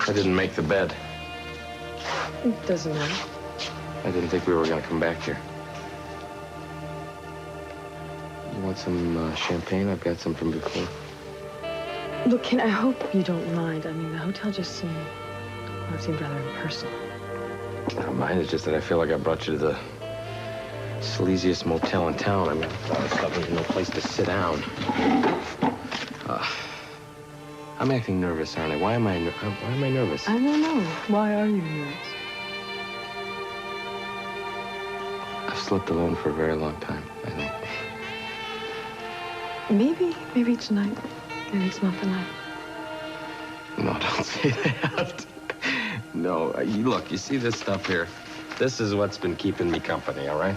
I didn't make the bed. It doesn't matter. I didn't think we were going to come back here. You want some champagne? I've got some from before. Look, Ken, I hope you don't mind. I mean, the hotel just seemed rather impersonal. I don't mind. It's just that I feel like I brought you to the sleaziest motel in town. I mean, all of a sudden, there's no place to sit down. I'm acting nervous, aren't I? Why am I nervous? I don't know. Why are you nervous? I've slept alone for a very long time, I think. Maybe tonight. Maybe it's not the night. No, don't say that. No, look, you see this stuff here? This is what's been keeping me company, all right?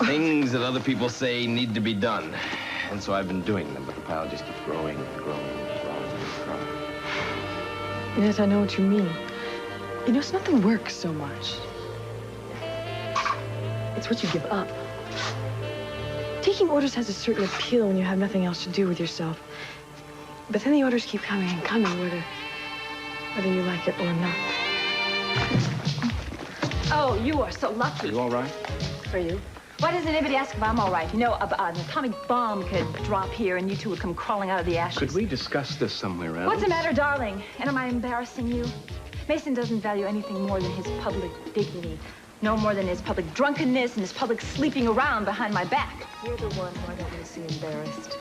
Things that other people say need to be done. And so I've been doing them, but the pile just keeps growing and growing and growing and growing. Yes, I know what you mean. You know, it's not the work so much. It's what you give up. Taking orders has a certain appeal when you have nothing else to do with yourself. But then the orders keep coming and coming, whether you like it or not. Oh, you are so lucky. Are you all right? For you. Why doesn't anybody ask if I'm all right? You know, an atomic bomb could drop here and you two would come crawling out of the ashes. Could we discuss this somewhere else? What's the matter, darling? And am I embarrassing you? Mason doesn't value anything more than his public dignity. No more than his public drunkenness and his public sleeping around behind my back. You're the one who got Missy embarrassed.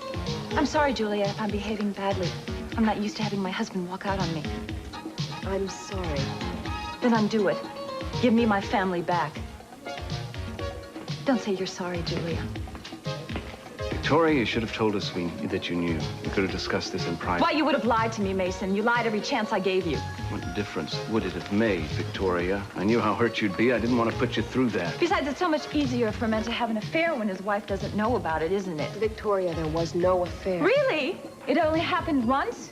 I'm sorry, Julia, if I'm behaving badly. I'm not used to having my husband walk out on me. I'm sorry. Then undo it. Give me my family back. Don't say you're sorry, Julia. Victoria, you should have told us that you knew. We could have discussed this in private. Why, you would have lied to me, Mason. You lied every chance I gave you. What difference would it have made, Victoria? I knew how hurt you'd be. I didn't want to put you through that. Besides, it's so much easier for a man to have an affair when his wife doesn't know about it, isn't it? Victoria, there was no affair. Really? It only happened once?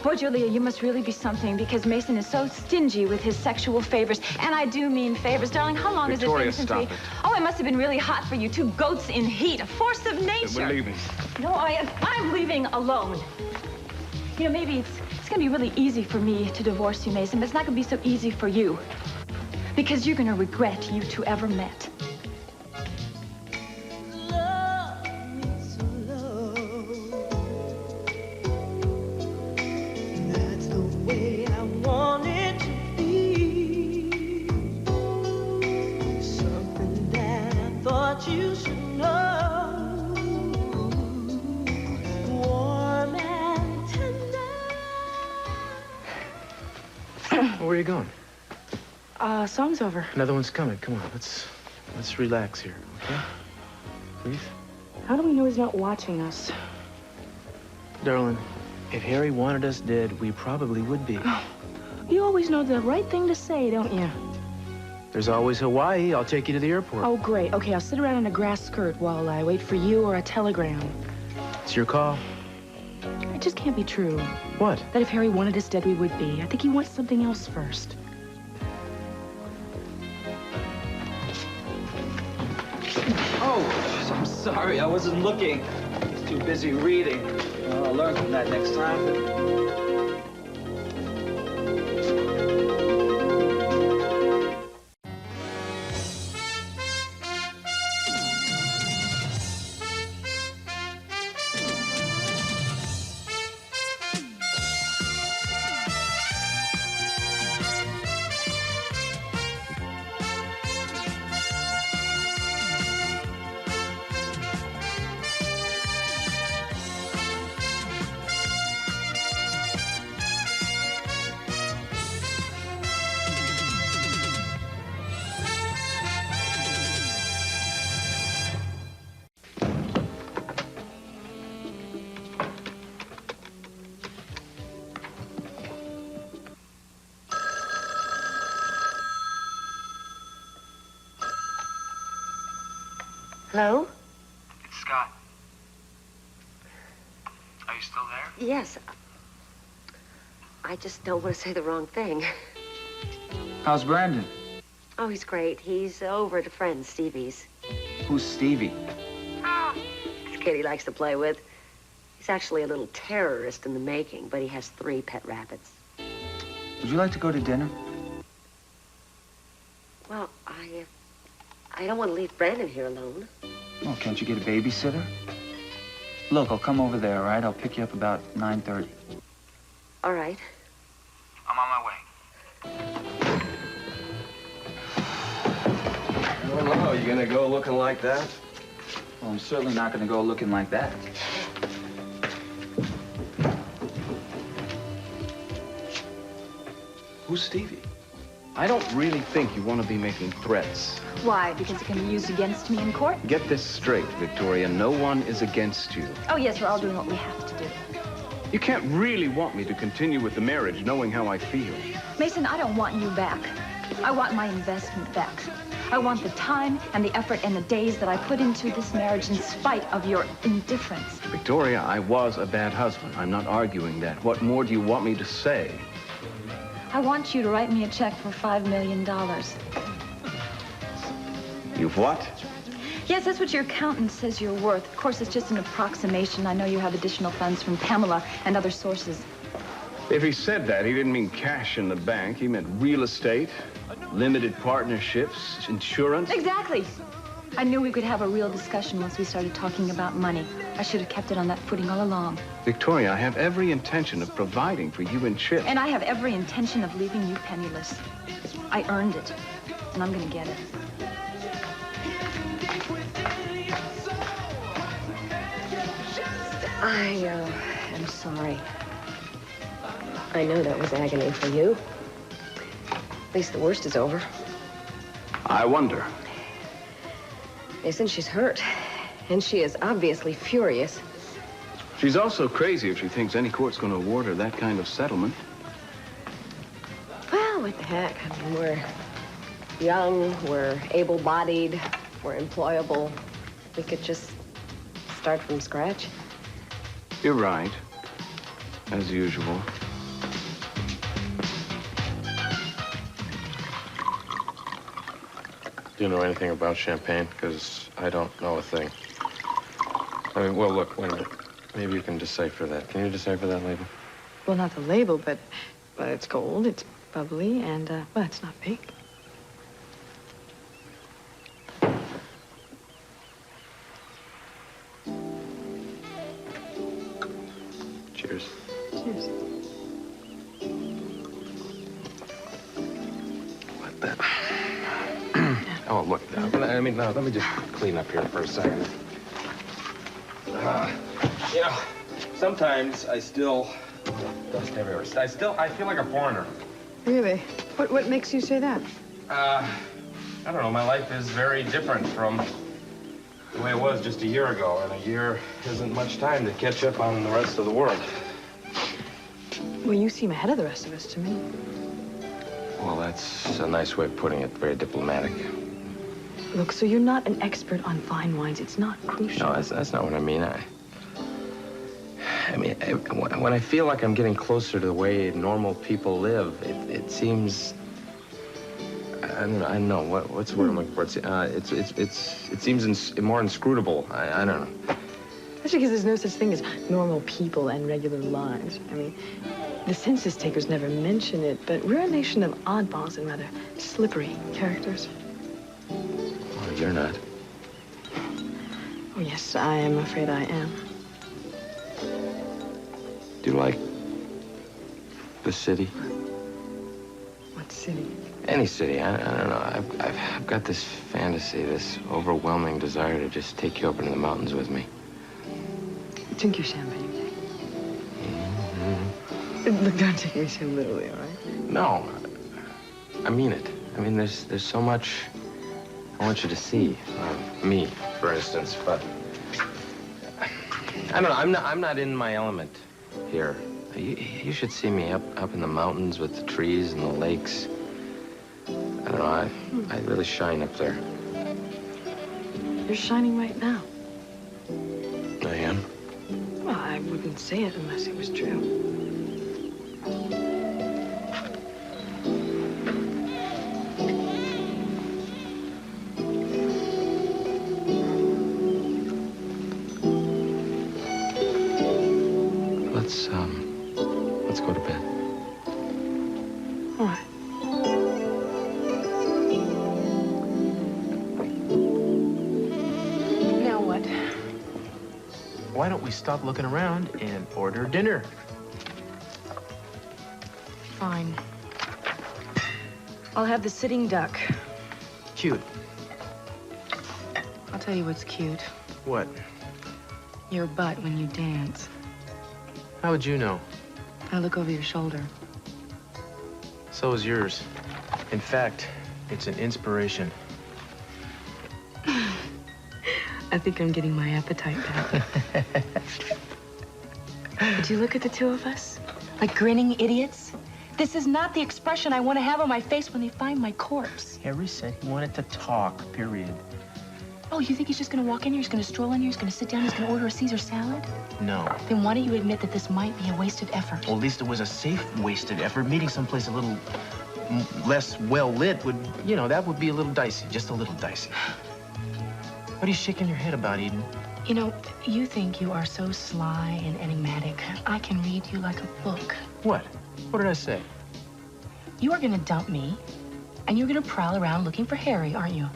Boy, Julia, you must really be something, because Mason is so stingy with his sexual favors. And I do mean favors. Darling, how long Victoria, has it been since stop it. Oh, it must have been really hot for you. Two goats in heat, a force of nature. We're leaving. No, I'm leaving alone. You know, maybe it's going to be really easy for me to divorce you, Mason, but it's not going to be so easy for you. Because you're going to regret you two ever met. You should know, warm and tender. Where are you going? Song's over. Another one's coming. Come on, let's relax here, okay? Please? How do we know he's not watching us? Darling, if Harry wanted us dead, we probably would be. You always know the right thing to say, don't you? There's always Hawaii. I'll take you to the airport. Oh, great. Okay, I'll sit around in a grass skirt while I wait for you or a telegram. It's your call. It just can't be true. What? That if Harry wanted us dead, we would be. I think he wants something else first. Oh, I'm sorry. I wasn't looking. I was too busy reading. I'll learn from that next time. Hello? It's Scott. Are you still there? Yes. I just don't want to say the wrong thing. How's Brandon? Oh, he's great. He's over at a friend, Stevie's. Who's Stevie? This kid he likes to play with. He's actually a little terrorist in the making, but he has 3 pet rabbits. Would you like to go to dinner? Well, I don't want to leave Brandon here alone. Well, can't you get a babysitter? Look, I'll come over there, all right? I'll pick you up about 9:30. All right. I'm on my way. Oh, no, you gonna go looking like that? Well, I'm certainly not going to go looking like that. Who's Stevie? I don't really think you want to be making threats. Why? Because it can be used against me in court? Get this straight, Victoria. No one is against you. Oh, yes, we're all doing what we have to do. You can't really want me to continue with the marriage knowing how I feel. Mason, I don't want you back. I want my investment back. I want the time and the effort and the days that I put into this marriage in spite of your indifference. Victoria, I was a bad husband. I'm not arguing that. What more do you want me to say? I want you to write me a check for $5 million. You've what? Yes, that's what your accountant says you're worth. Of course, it's just an approximation. I know you have additional funds from Pamela and other sources. If he said that, he didn't mean cash in the bank. He meant real estate, limited partnerships, insurance. Exactly. I knew we could have a real discussion once we started talking about money. I should have kept it on that footing all along. Victoria, I have every intention of providing for you and Chip. And I have every intention of leaving you penniless. I earned it, and I'm going to get it. I am sorry. I know that was agony for you. At least the worst is over. I wonder. Mason, she's hurt. And she is obviously furious. She's also crazy if she thinks any court's going to award her that kind of settlement. Well, what the heck? I mean, we're young, we're able-bodied, we're employable. We could just start from scratch. You're right, as usual. Do you know anything about champagne? Because I don't know a thing. I mean, well, look, wait a minute. Maybe you can decipher that. Can you decipher that label? Well, not the label, but it's gold, it's bubbly, and, well, it's not pink. Cheers. Cheers. What the? Oh, look. I mean, no, let me just clean up here for a second. You know, sometimes I still... Dust everywhere. I feel like a foreigner. Really? What makes you say that? I don't know. My life is very different from the way it was just a year ago. And a year isn't much time to catch up on the rest of the world. Well, you seem ahead of the rest of us to me. Well, that's a nice way of putting it. Very diplomatic. Look, so you're not an expert on fine wines. It's not crucial. No, that's not what I mean. I mean, when I feel like I'm getting closer to the way normal people live, it seems... I don't know. What's the word I'm looking for? It seems more inscrutable. I don't know. That's because there's no such thing as normal people and regular lives. I mean, the census takers never mention it, but we're a nation of oddballs and rather slippery characters. Well, you're not. Oh, yes, I am afraid I am. Do you like the city? What city? Any city. I don't know. I've got this fantasy, this overwhelming desire to just take you up into the mountains with me. Drink your champagne. Mm-hmm. Look, don't take me so literally, all right? No. I mean it. I mean, there's so much I want you to see. Me, for instance, but... I don't know. I'm not in my element here. You should see me up in the mountains with the trees and the lakes. I don't know. I really shine up there. You're shining right now. I am? Well, I wouldn't say it unless it was true. Let's go to bed. why don't we stop looking around and order dinner? Fine. I'll have the sitting duck. Cute. I'll tell you what's cute. What? Your butt when you dance. How would you know? I look over your shoulder. So is yours. In fact, it's an inspiration. I think I'm getting my appetite back. Would you look at the two of us? Like grinning idiots? This is not the expression I want to have on my face when they find my corpse. Harry said he wanted to talk, period. Oh, you think he's just gonna walk in here, he's gonna stroll in here, he's gonna sit down, he's gonna order a Caesar salad? No. Then why don't you admit that this might be a wasted effort? Well, at least it was a safe wasted effort. Meeting someplace a little less well-lit would, you know, that would be a little dicey, just a little dicey. What are you shaking your head about, Eden? You know, you think you are so sly and enigmatic. I can read you like a book. What? What did I say? You are gonna dump me, and you're gonna prowl around looking for Harry, aren't you?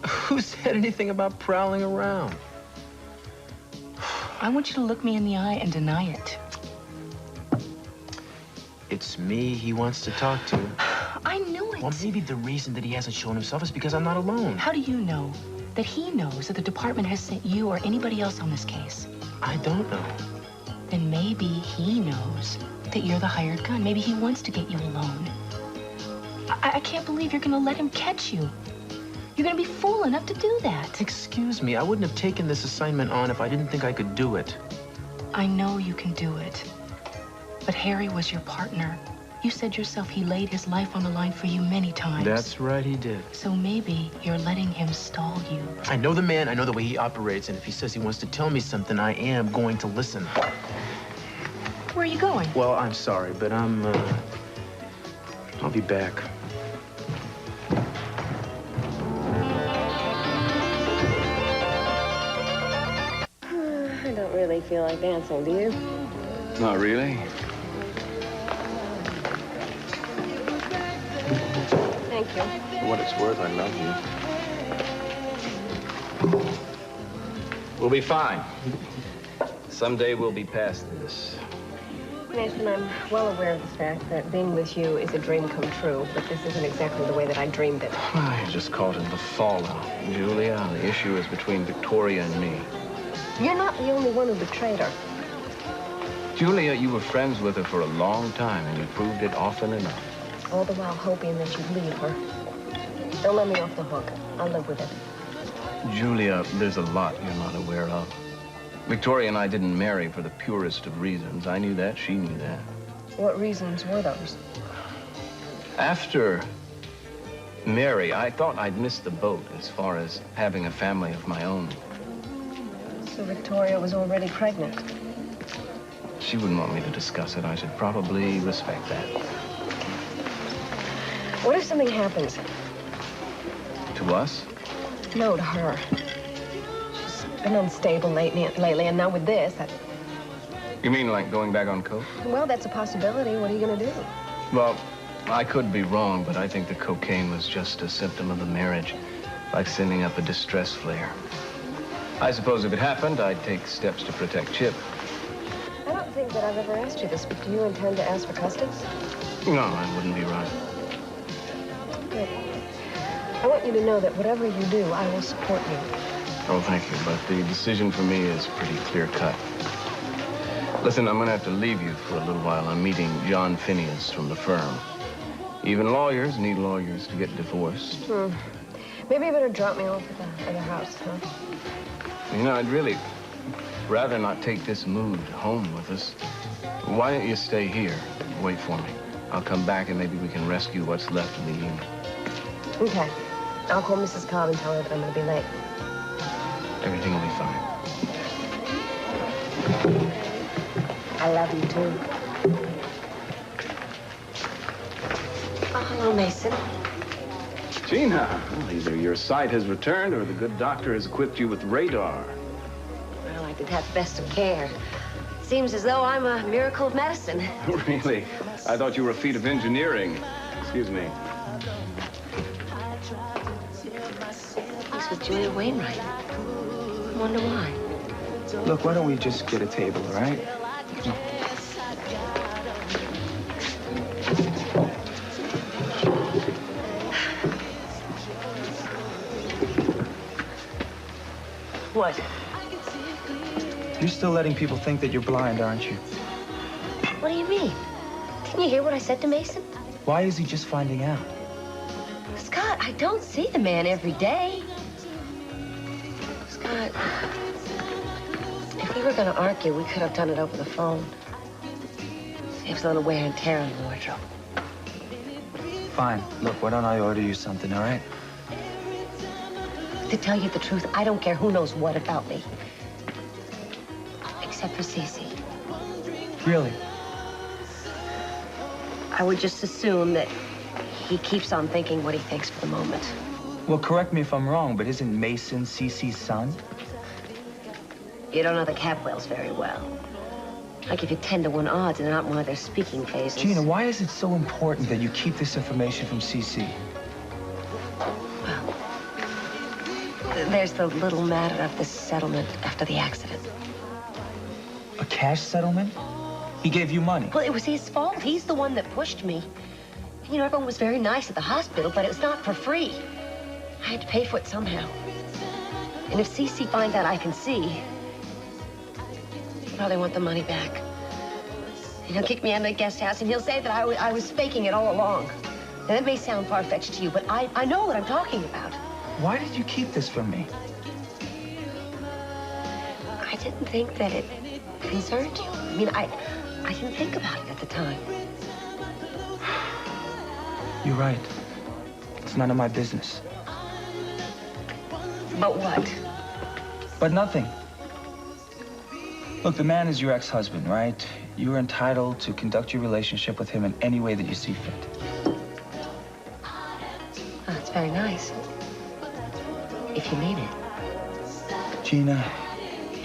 Who said anything about prowling around? I want you to look me in the eye and deny it. It's me he wants to talk to. I knew it. Well, maybe the reason that he hasn't shown himself is because I'm not alone. How do you know that he knows that the department has sent you or anybody else on this case? I don't know. Then maybe he knows that you're the hired gun. Maybe he wants to get you alone. I can't believe you're gonna let him catch you. You're gonna be fool enough to do that. Excuse me, I wouldn't have taken this assignment on if I didn't think I could do it. I know you can do it. But Harry was your partner. You said yourself he laid his life on the line for you many times. That's right, he did. So maybe you're letting him stall you. I know the man, I know the way he operates, and if he says he wants to tell me something, I am going to listen. Where are you going? Well, I'm sorry, but I'll be back. I don't really feel like dancing, do you? Not really. Thank you. For what it's worth, I love you. We'll be fine. Someday we'll be past this. Mason, I'm well aware of the fact that being with you is a dream come true, but this isn't exactly the way that I dreamed it. I just caught in the fallout. Julia, the issue is between Victoria and me. You're not the only one who betrayed her. Julia, you were friends with her for a long time, and you proved it often enough. All the while hoping that you'd leave her. Don't let me off the hook. I'll live with it. Julia, there's a lot you're not aware of. Victoria and I didn't marry for the purest of reasons. I knew that, she knew that. What reasons were those? After Mary, I thought I'd missed the boat as far as having a family of my own. So Victoria was already pregnant. She wouldn't want me to discuss it. I should probably respect that. What if something happens? To us? No, to her. She's been unstable lately, and now with this, You mean like going back on coke? well, that's a possibility. What are you gonna do? Well, I could be wrong, but I think the cocaine was just a symptom of the marriage, like sending up a distress flare. I suppose if it happened, I'd take steps to protect Chip. I don't think that I've ever asked you this, but do you intend to ask for custody? No, that wouldn't be right. Good. I want you to know that whatever you do, I will support you. Oh, thank you, but the decision for me is pretty clear-cut. Listen, I'm gonna have to leave you for a little while. I'm meeting John Phineas from the firm. Even lawyers need lawyers to get divorced. Maybe you better drop me off at the other house, huh? You know, I'd really rather not take this mood home with us. Why don't you stay here and wait for me? I'll come back and maybe we can rescue what's left of the evening. Okay. I'll call Mrs. Cobb and tell her that I'm gonna be late. Everything will be fine. I love you, too. Oh, hello, Mason. Gina, well, either your sight has returned or the good doctor has equipped you with radar. Well, I did have the best of care. Seems as though I'm a miracle of medicine. Really? I thought you were a feat of engineering. Excuse me. He's with Julia Wainwright. wonder why. Look, why don't we just get a table, all right? What? You're still letting people think that you're blind, aren't you? What do you mean? Didn't you hear what I said to Mason? Why is he just finding out? Scott, I don't see the man every day. Scott, if we were going to argue, we could have done it over the phone. Saves a little wear and tear on the wardrobe. Fine. Look, why don't I order you something, all right? To tell you the truth, I don't care who knows what about me. Except for Cece. Really? I would just assume that he keeps on thinking what he thinks for the moment. Well, correct me if I'm wrong, but isn't Mason Cece's son? You don't know the Capwells very well. I give you 10-to-1 odds, and they're not one of their speaking phases. Gina, why is it so important that you keep this information from Cece? Well, there's the little matter of the settlement after the accident. A cash settlement? He gave you money. Well, it was his fault. He's the one that pushed me. You know, everyone was very nice at the hospital, but it was not for free. I had to pay for it somehow. And if Cece finds out I can see, he'll probably want the money back. And he'll kick me out of the guest house, and he'll say that I was faking it all along. Now, that may sound far-fetched to you, but I know what I'm talking about. Why did you keep this from me? I didn't think that it concerned you. I mean, I didn't think about it at the time. You're right. It's none of my business. But what? But nothing. Look, the man is your ex-husband, right? You're entitled to conduct your relationship with him in any way that you see fit. Oh, that's very nice. If you mean it. Gina,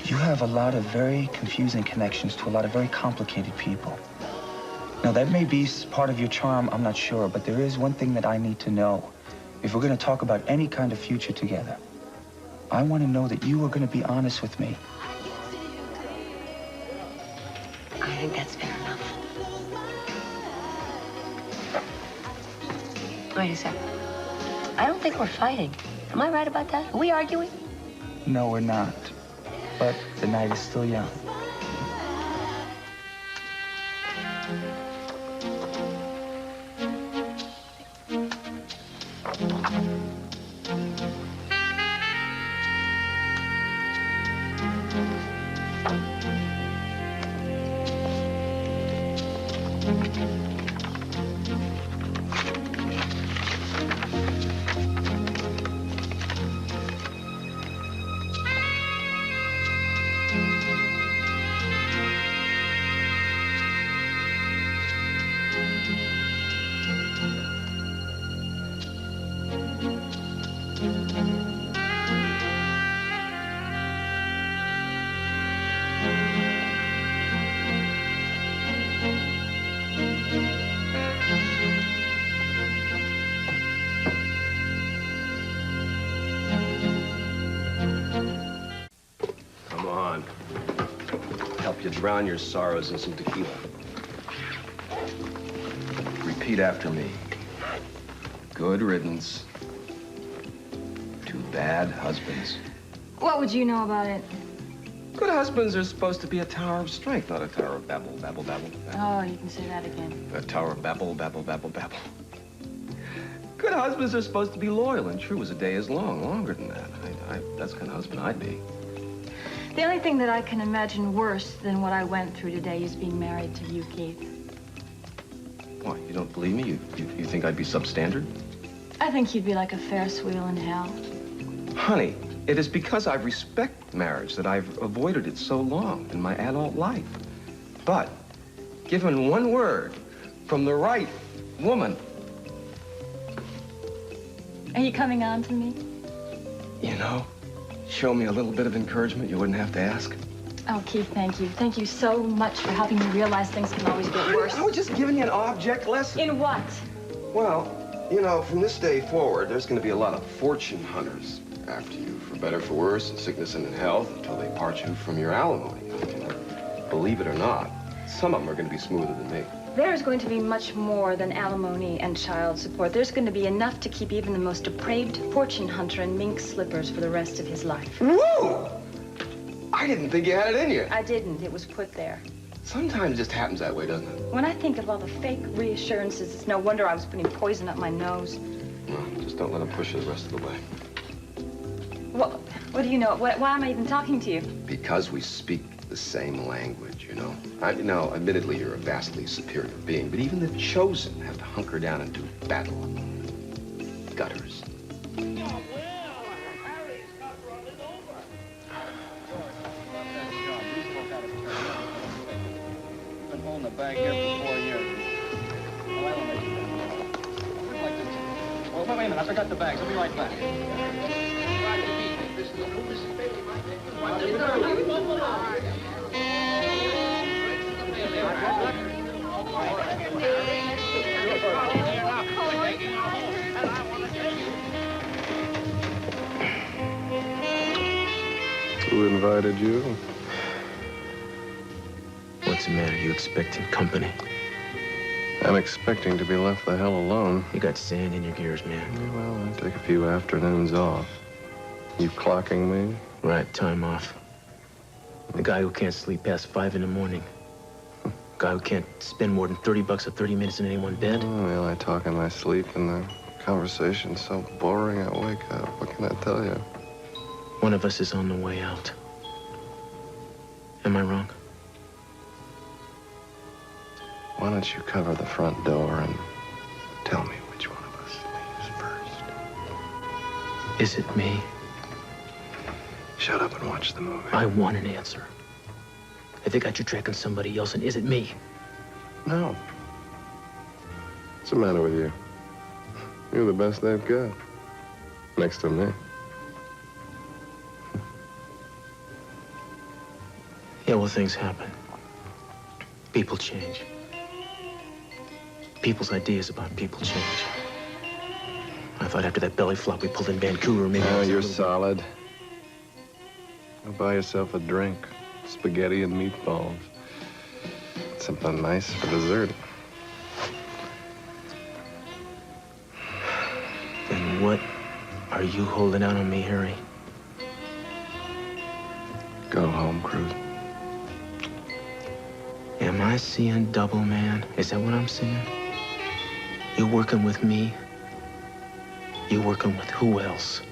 you have a lot of very confusing connections to a lot of very complicated people. Now, that may be part of your charm, I'm not sure, but there is one thing that I need to know. If we're going to talk about any kind of future together, I want to know that you are going to be honest with me. I think that's fair enough. Wait a second. I don't think we're fighting. Am I right about that? Are we arguing? No, we're not. But the night is still young. You drown your sorrows in some tequila. Repeat after me. Good riddance to bad husbands. What would you know about it? Good husbands are supposed to be a tower of strength, not a tower of babble, babble, babble, babble. Oh, you can say that again. A tower of babble, babble, babble, babble. Good husbands are supposed to be loyal and true as a day is long, longer than that. That's the kind of husband I'd be. The only thing that I can imagine worse than what I went through today is being married to you, Keith. What, you don't believe me? You think I'd be substandard? I think you'd be like a Ferris wheel in hell. Honey, it is because I respect marriage that I've avoided it so long in my adult life. But, given one word from the right woman... Are you coming on to me? You know, show me a little bit of encouragement you wouldn't have to ask. Oh, Keith, thank you. Thank you so much for helping me realize things can always get worse. I was just giving you an object lesson. In what? Well, you know, from this day forward, there's going to be a lot of fortune hunters. after you, for better, for worse, in sickness and in health, until they part you from your alimony. Believe it or not, some of them are going to be smoother than me. There's going to be much more than alimony and child support. There's going to be enough to keep even the most depraved fortune hunter in mink slippers for the rest of his life. Whoa! I didn't think you had it in you. I didn't. It was put there. Sometimes it just happens that way, doesn't it? When I think of all the fake reassurances, it's no wonder I was putting poison up my nose. Well, just don't let them push you the rest of the way. What do you know? Why am I even talking to you? Because we speak the same language, you know. No, admittedly, you're a vastly superior being, but even the chosen have to hunker down and do battle. Gutters. Been holding the bag here for 4 years. Well, wait a minute. I forgot the bags. I'll be right back. Who invited you? What's the matter? You expecting company? I'm expecting to be left the hell alone. You got sand in your gears, man. Yeah, well, I take a few afternoons off. You clocking me? Right, time off. The guy who can't sleep past 5 in the morning. Guy who can't spend more than $30 or 30 minutes in any one bed. Oh, well, I talk in my sleep, and the conversation's so boring I wake up. What can I tell you? One of us is on the way out. Am I wrong? Why don't you cover the front door and tell me which one of us leaves first? Is it me? Shut up and watch the movie. I want an answer. Have they got you tracking somebody else, and is it me? No. What's the matter with you? You're the best they've got. Next to me. Yeah, well, things happen. People change. People's ideas about people change. I thought after that belly flop we pulled in Vancouver, maybe... No, you're solid. Go buy yourself a drink. Spaghetti and meatballs. Something nice for dessert. And what are you holding out on me, Harry? Go home, Cruz. Am I seeing double, man? Is that what I'm seeing? You working with me? You working with who else?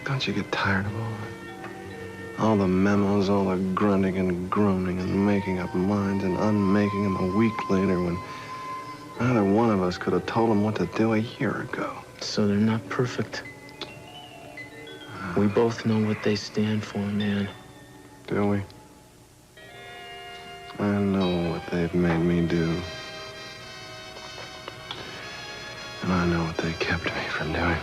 Don't you get tired of all that? All the memos, all the grunting and groaning and making up minds and unmaking them a week later when neither one of us could have told them what to do a year ago. So they're not perfect. We both know what they stand for, man. Do we? I know what they've made me do. And I know what they kept me from doing.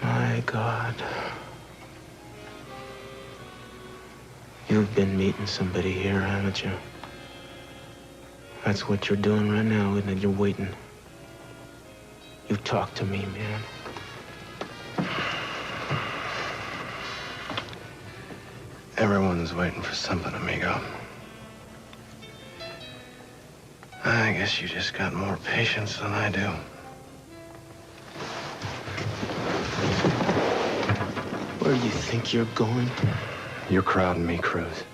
My God. You've been meeting somebody here, haven't you? That's what you're doing right now, isn't it? You're waiting. You talk to me, man. Everyone's waiting for something, amigo. I guess you just got more patience than I do. Where do you think you're going? You're crowding me, Cruz.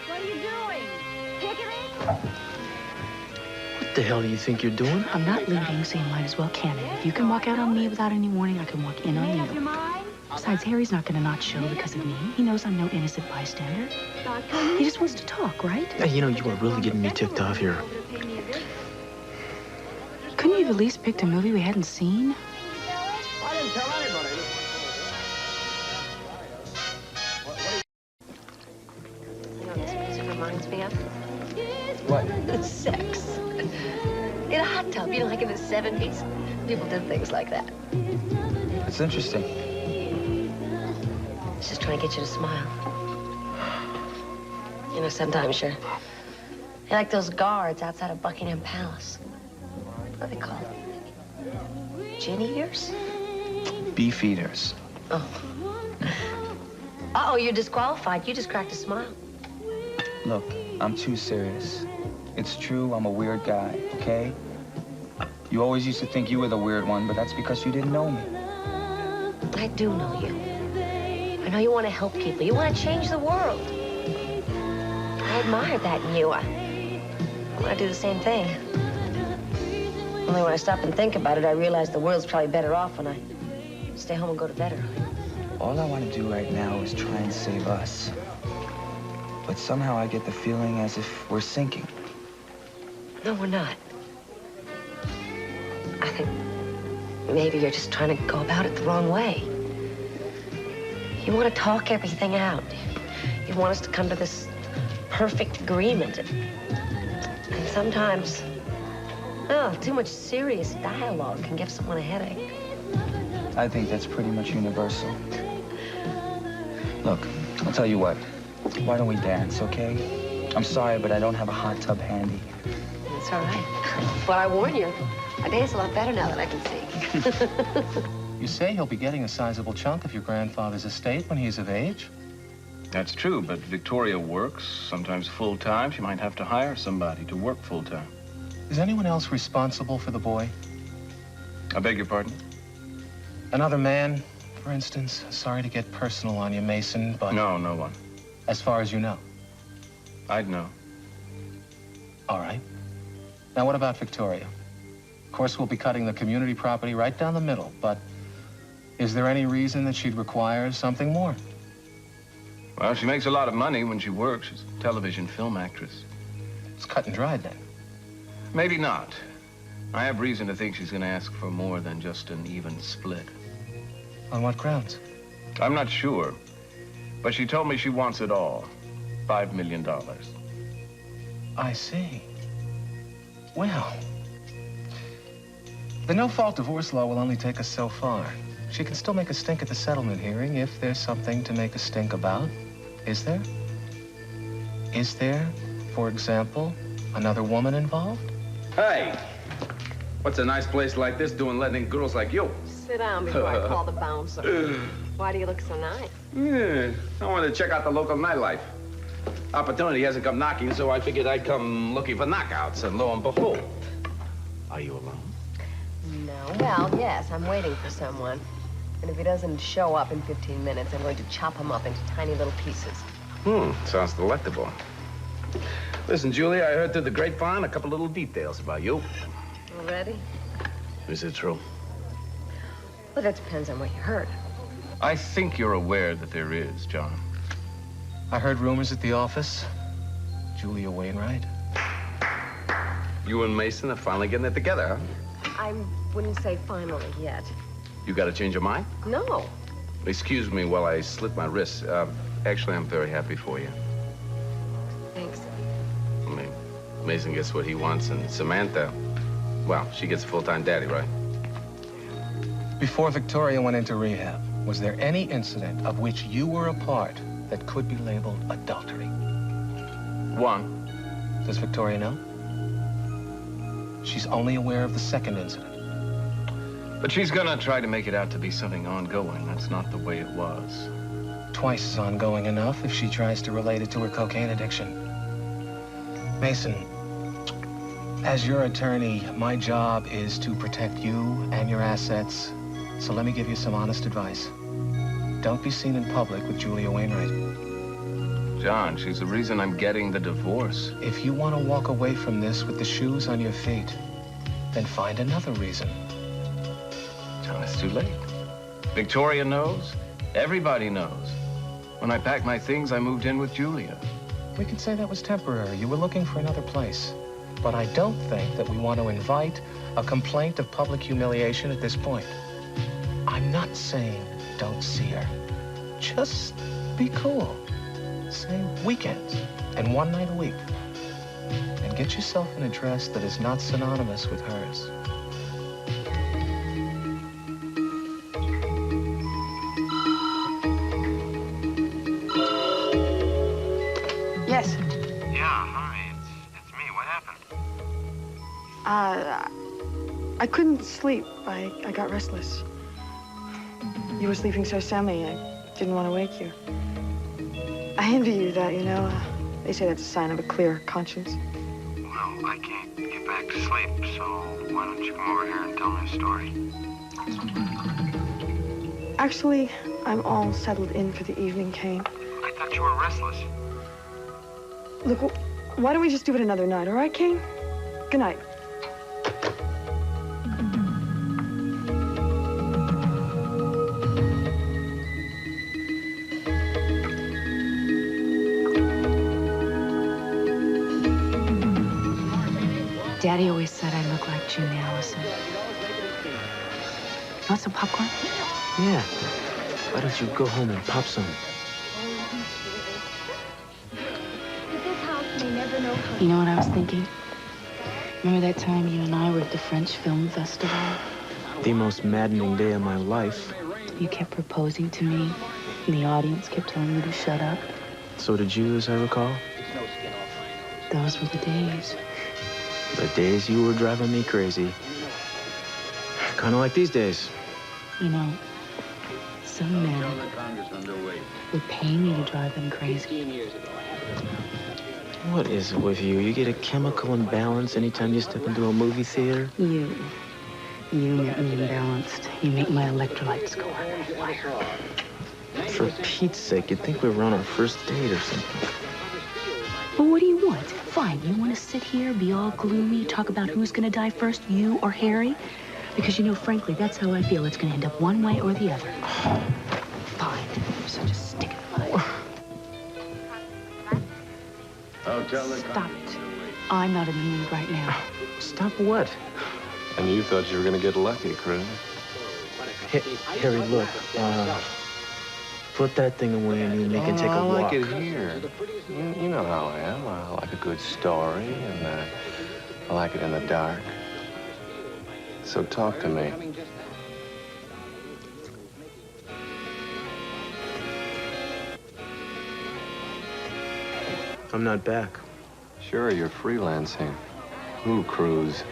What are you doing? Picketing? What the hell do you think you're doing? I'm not leaving, so you might as well can it. If you can walk out on me without any warning, I can walk in on you. Besides, Harry's not going to not show because of me. He knows I'm no innocent bystander. He just wants to talk, right? Hey, you know, you are really getting me ticked off here. Couldn't you have at least picked a movie we hadn't seen? I didn't tell anybody. You know what this music reminds me of? What? Sex. In a hot tub, you know, like in the 70s. People did things like that. It's interesting. It's just trying to get you to smile. You know, sometimes you're like those guards outside of Buckingham Palace. What are they called? Gin eaters? Beef eaters. Oh. Uh-oh, you're disqualified. You just cracked a smile. Look, I'm too serious. It's true, I'm a weird guy, okay? You always used to think you were the weird one, but that's because you didn't know me. I do know you. I know you want to help people. You want to change the world. I admire that in you. I want to do the same thing. Only when I stop and think about it, I realize the world's probably better off when I stay home and go to bed early. All I want to do right now is try and save us. But somehow I get the feeling as if we're sinking. No, we're not. I think maybe you're just trying to go about it the wrong way. You want to talk everything out. You want us to come to this perfect agreement. And sometimes, oh, too much serious dialogue can give someone a headache. I think that's pretty much universal. Look, I'll tell you what. Why don't we dance, okay? I'm sorry, but I don't have a hot tub handy. It's all right. But I warn you, I dance a lot better now that I can see. You say he'll be getting a sizable chunk of your grandfather's estate when he's of age? That's true, but Victoria works, sometimes full-time. She might have to hire somebody to work full-time. Is anyone else responsible for the boy? I beg your pardon? Another man, for instance? Sorry to get personal on you, Mason, but... No, no one. As far as you know? I'd know. All right. Now, what about Victoria? Of course, we'll be cutting the community property right down the middle, but is there any reason that she'd require something more? Well, she makes a lot of money when she works. She's a television film actress. It's cut and dried, then. Maybe not. I have reason to think she's going to ask for more than just an even split. On what grounds? I'm not sure, but she told me she wants it all. $5 million. I see. Well, the no-fault divorce law will only take us so far. She can still make a stink at the settlement hearing if there's something to make a stink about. Is there? Is there, for example, another woman involved? Hey, what's a nice place like this doing letting girls like you? Sit down before I call the bouncer. Why do you look so nice? Yeah, I wanted to check out the local nightlife. Opportunity hasn't come knocking, so I figured I'd come looking for knockouts, and lo and behold. Are you alone? No. Well, yes, I'm waiting for someone. And if he doesn't show up in 15 minutes, I'm going to chop him up into tiny little pieces. Sounds delectable. Listen, Julie, I heard through the grapevine a couple little details about you. Already? Is it true? Well, that depends on what you heard. I think you're aware that there is, John. I heard rumors at the office. Julia Wainwright. You and Mason are finally getting it together, huh? I wouldn't say finally yet. You got to change your mind? No. Excuse me while I slit my wrists. Actually, I'm very happy for you. Thanks. I mean, Mason gets what he wants, and Samantha, well, she gets a full-time daddy, right? Before Victoria went into rehab, was there any incident of which you were a part that could be labeled adultery? One. Does Victoria know? She's only aware of the second incident. But she's gonna try to make it out to be something ongoing. That's not the way it was. Twice as ongoing enough if she tries to relate it to her cocaine addiction. Mason, as your attorney, my job is to protect you and your assets. So let me give you some honest advice. Don't be seen in public with Julia Wainwright. John, she's the reason I'm getting the divorce. If you want to walk away from this with the shoes on your feet, then find another reason. John, it's too late. Victoria knows. Everybody knows. When I packed my things, I moved in with Julia. We could say that was temporary. You were looking for another place. But I don't think that we want to invite a complaint of public humiliation at this point. I'm not saying don't see her. Just be cool. Say weekends and one night a week. And get yourself an address that is not synonymous with hers. I couldn't sleep. I got restless. You were sleeping so soundly, I didn't want to wake you. I envy you that, you know. They say that's a sign of a clear conscience. Well, I can't get back to sleep, so why don't you come over here and tell me a story? Actually, I'm all settled in for the evening, Kane. I thought you were restless. Look, why don't we just do it another night, all right, Kane? Good night. Daddy always said I look like June Allison. Want some popcorn? Yeah. Why don't you go home and pop some? You know what I was thinking? Remember that time you and I were at the French Film Festival? The most maddening day of my life. You kept proposing to me, and the audience kept telling me to shut up. So did you, as I recall? Those were the days. The days you were driving me crazy. Kind of like these days. You know, some men would pay me to drive them crazy. What is it with you? You get a chemical imbalance anytime you step into a movie theater? You make me imbalanced. You make my electrolytes go up. For Pete's sake, you'd think we were on our first date or something. But what do you want? Fine, you want to sit here, be all gloomy, talk about who's going to die first, you or Harry? Because, you know, frankly, that's how I feel. It's going to end up one way or the other. Fine. You're such a stick in the mud. Stop it. I'm not in the mood right now. Stop what? And you thought you were going to get lucky, Cruz. Harry, look. Put that thing away and we can take a walk. I like it here. You know how I am. I like a good story, and I like it in the dark. So talk to me. I'm not back. Sure, you're freelancing. Who, Cruz?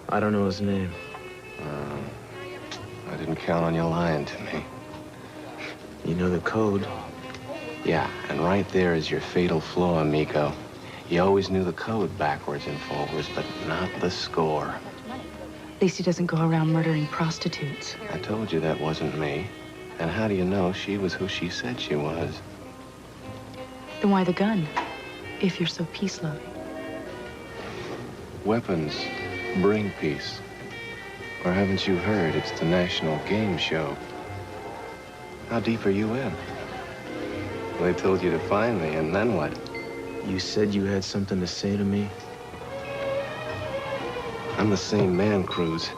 I don't know his name. I didn't count on you lying to me. You know the code. Yeah, and right there is your fatal flaw, amigo. You always knew the code backwards and forwards, but not the score. At least he doesn't go around murdering prostitutes. I told you that wasn't me. And how do you know she was who she said she was? Then why the gun, if you're so peace-loving? Weapons bring peace. Or haven't you heard it's the national game show? How deep are you in? Well, they told you to find me, and then what? You said you had something to say to me? I'm the same man, Cruz.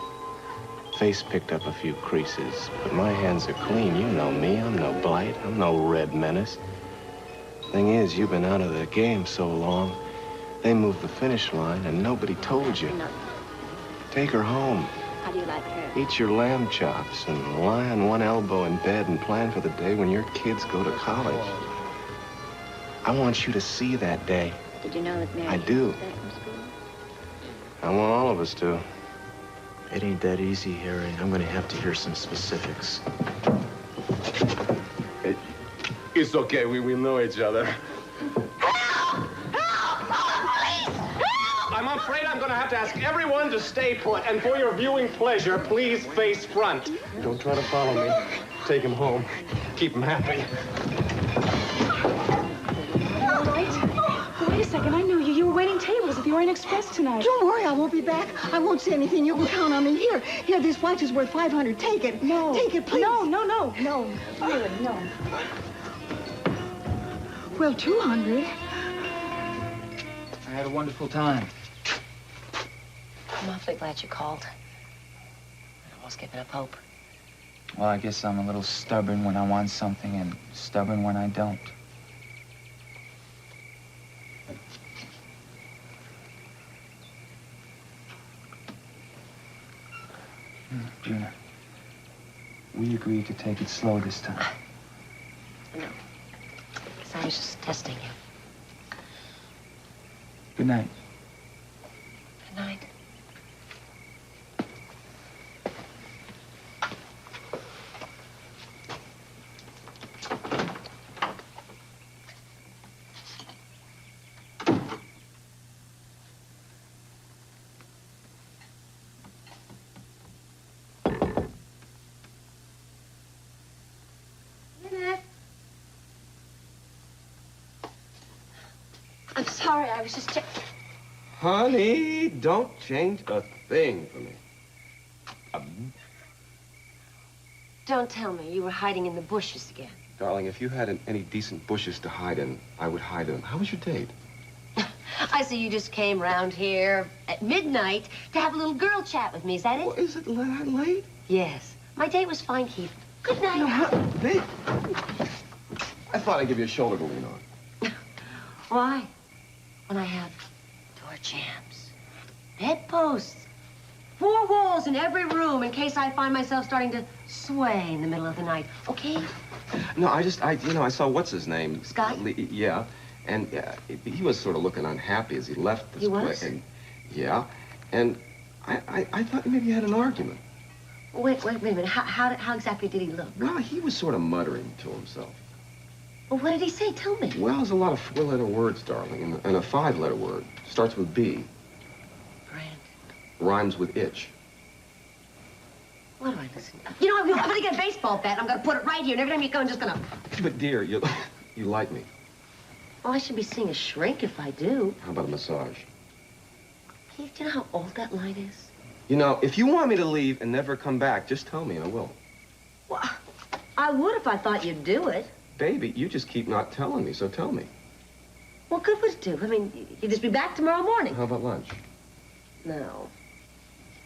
Face picked up a few creases, but my hands are clean. You know me. I'm no blight. I'm no red menace. Thing is, you've been out of the game so long, they moved the finish line, and nobody told you. Take her home. How do you like her? Eat your lamb chops and lie on one elbow in bed and plan for the day when your kids go to college. I want you to see that day. Did you know that Mary I do. back from school? I want all of us to. It ain't that easy, Harry. I'm gonna have to hear some specifics. It's okay. We know each other. I'm afraid I'm going to have to ask everyone to stay put. And for your viewing pleasure, please face front. Don't try to follow me. Take him home. Keep him happy. All right. Wait a second. I knew you. You were waiting tables at the Orient Express tonight. Don't worry. I won't be back. I won't say anything. You can count on me. Here. This watch is worth $500. Take it. No. Take it, please. No. Really, no. Well, $200. I had a wonderful time. I'm awfully glad you called. I almost given up hope. Well, I guess I'm a little stubborn when I want something and stubborn when I don't. Gina, we agreed to take it slow this time. No. Because I was just testing you. Good night. Good night. I'm sorry, I was just checking. Honey, don't change a thing for me. Don't tell me you were hiding in the bushes again. Darling, if you had any decent bushes to hide in, I would hide in them. How was your date? I see you just came round here at midnight to have a little girl chat with me. Is that it? Well, is it that late? Yes. My date was fine, Keith. Good night. No, babe. I thought I'd give you a shoulder to lean on. Why? When I have door jams, bedposts, 4 walls in every room in case I find myself starting to sway in the middle of the night, okay? No, I saw what's his name? Scott? Yeah, and he was sort of looking unhappy as he left this place. And, yeah, and I thought maybe you had an argument. Wait a minute. How exactly did he look? Well, he was sort of muttering to himself. Well, what did he say? Tell me. Well, there's a lot of 4-letter words, darling, and a 5-letter word. Starts with B. Brand. Rhymes with itch. What do I listen to? You know, I'm gonna get a baseball bat. I'm gonna put it right here, and every time you go, I'm just gonna... But, dear, you like me. Well, I should be seeing a shrink if I do. How about a massage? Keith, do you know how old that line is? You know, if you want me to leave and never come back, just tell me and I will. Well, I would if I thought you'd do it. Baby, you just keep not telling me, so tell me. What good would it do? I mean, you'd just be back tomorrow morning. How about lunch? No.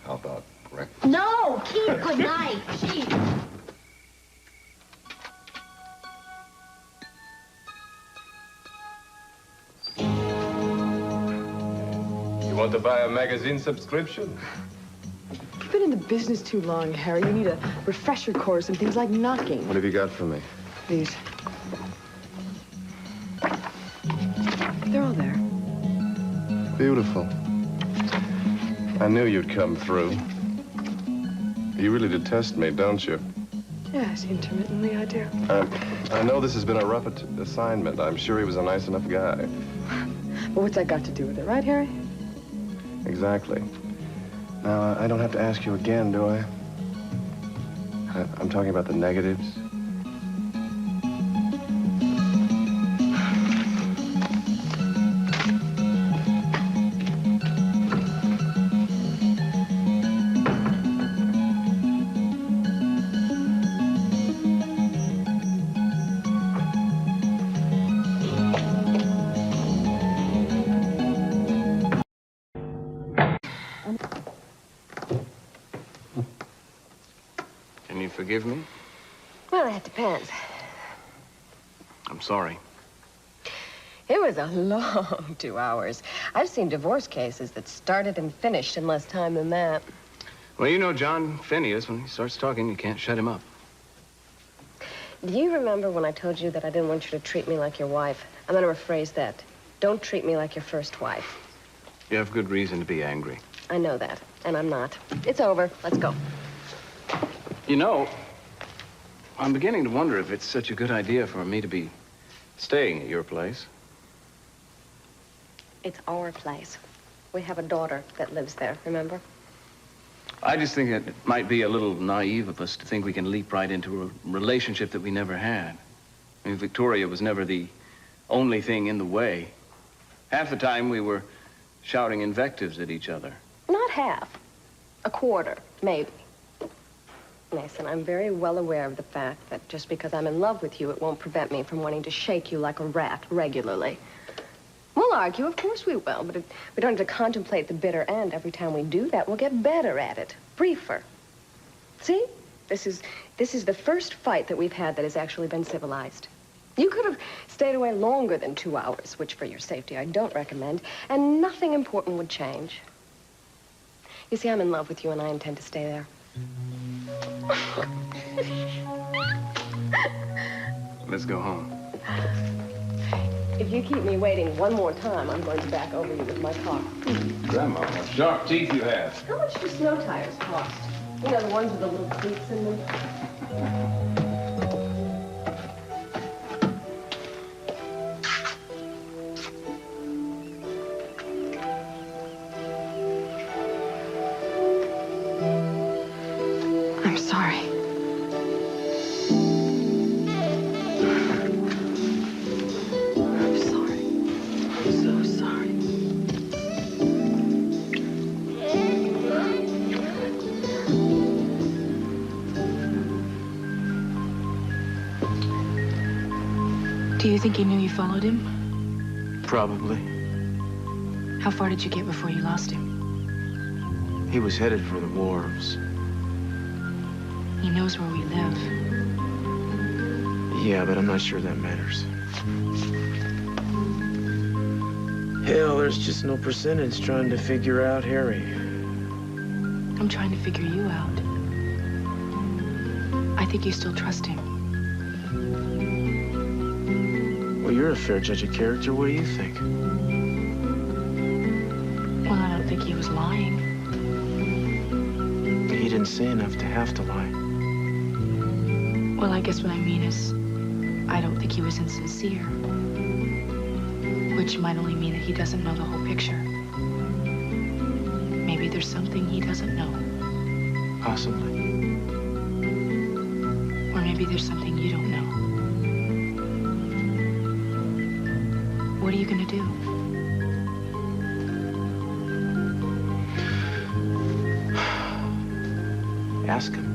How about breakfast? No! Keith, good night. Keith. You want to buy a magazine subscription? You've been in the business too long, Harry. You need a refresher course and things like knocking. What have you got for me? These. They're all there. Beautiful. I knew you'd come through. You really detest me, don't you? Yes, intermittently I do. I know this has been a rough assignment. I'm sure he was a nice enough guy. But what's that got to do with it, right, Harry? Exactly. Now, I don't have to ask you again, do I? I'm talking about the negatives. Can you forgive me? Well, that depends. I'm sorry. It was a long 2 hours. I've seen divorce cases that started and finished in less time than that. Well, you know John Phineas, when he starts talking, you can't shut him up. Do you remember when I told you that I didn't want you to treat me like your wife? I'm going to rephrase that. Don't treat me like your first wife. You have good reason to be angry. I know that, and I'm not. It's over. Let's go. You know, I'm beginning to wonder if it's such a good idea for me to be staying at your place. It's our place. We have a daughter that lives there, remember? I just think it might be a little naive of us to think we can leap right into a relationship that we never had. I mean, Victoria was never the only thing in the way. Half the time we were shouting invectives at each other. Not half. A quarter, maybe. Mason, I'm very well aware of the fact that just because I'm in love with you, it won't prevent me from wanting to shake you like a rat regularly. We'll argue, of course we will, but we don't have to contemplate the bitter end. Every time we do that, we'll get better at it, briefer. See? This is the first fight that we've had that has actually been civilized. You could have stayed away longer than 2 hours, which for your safety I don't recommend, and nothing important would change. You see, I'm in love with you, and I intend to stay there. Let's go home. If you keep me waiting one more time, I'm going to back over you with my car. Grandma, what sharp teeth you have. How much do snow tires cost? You know, the ones with the little cleats in them? I'm sorry. I'm sorry. I'm so sorry. Do you think he knew you followed him? Probably. How far did you get before you lost him? He was headed for the wharves. He knows where we live. Yeah, but I'm not sure that matters. Hell, there's just no percentage trying to figure out Harry. I'm trying to figure you out. I think you still trust him. Well, you're a fair judge of character. What do you think? Well, I don't think he was lying. He didn't say enough to have to lie. Well, I guess what I mean is, I don't think he was insincere. Which might only mean that he doesn't know the whole picture. Maybe there's something he doesn't know. Possibly. Or maybe there's something you don't know. What are you gonna do? Ask him.